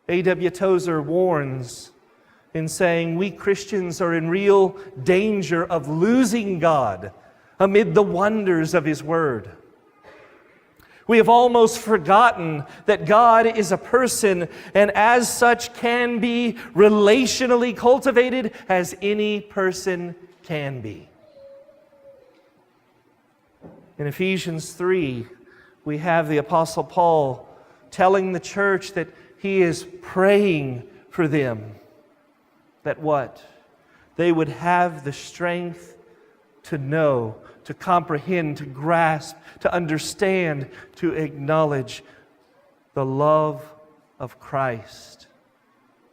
A.W. Tozer warns in saying, we Christians are in real danger of losing God amid the wonders of His Word. We have almost forgotten that God is a person and as such can be relationally cultivated as any person can be. In Ephesians 3, we have the Apostle Paul telling the church that he is praying for them. That what? They would have the strength to know, to comprehend, to grasp, to understand, to acknowledge the love of Christ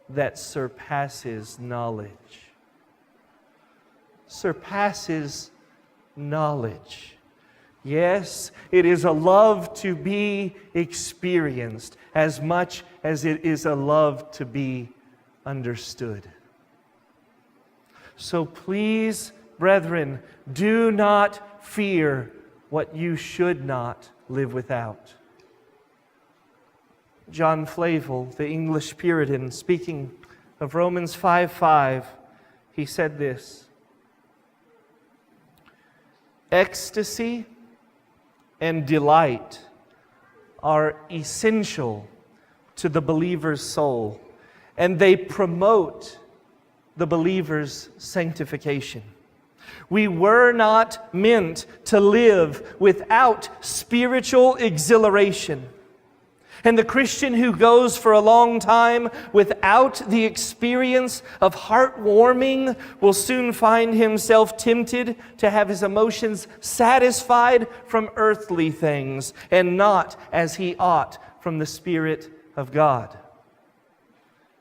that surpasses knowledge. Surpasses knowledge. Yes, it is a love to be experienced as much as it is a love to be understood. So please, brethren, do not fear what you should not live without. John Flavel, the English Puritan, speaking of Romans 5:5, he said this: ecstasy and delight are essential to the believer's soul, and they promote the believer's sanctification. We were not meant to live without spiritual exhilaration. And the Christian who goes for a long time without the experience of heartwarming will soon find himself tempted to have his emotions satisfied from earthly things and not as he ought from the Spirit of God.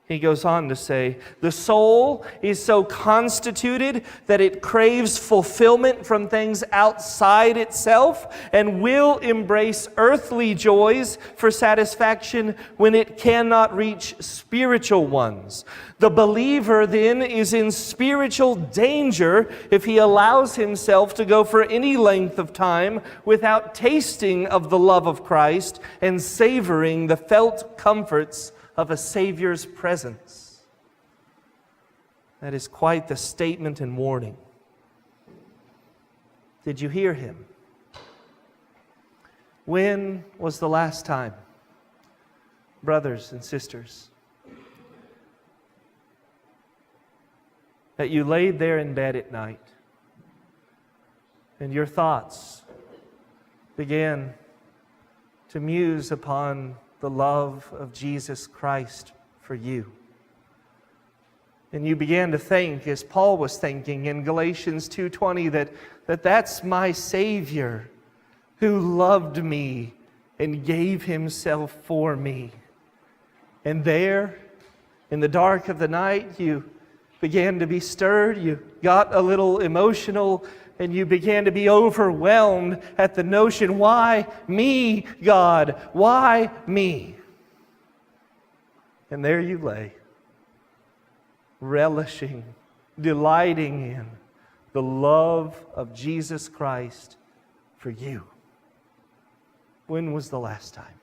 He goes on to say, the soul is so constituted that it craves fulfillment from things outside itself and will embrace earthly joys for satisfaction when it cannot reach spiritual ones. The believer then is in spiritual danger if he allows himself to go for any length of time without tasting of the love of Christ and savoring the felt comforts of a Savior's presence. That is quite the statement and warning. Did you hear him? When was the last time, brothers and sisters, that you laid there in bed at night and your thoughts began to muse upon the love of Jesus Christ for you? And you began to think, as Paul was thinking in Galatians 2:20, that's my Savior who loved me and gave Himself for me. And there, in the dark of the night, you began to be stirred, you got a little emotional, and you began to be overwhelmed at the notion, why me, God? Why me? And there you lay, relishing, delighting in the love of Jesus Christ for you. When was the last time?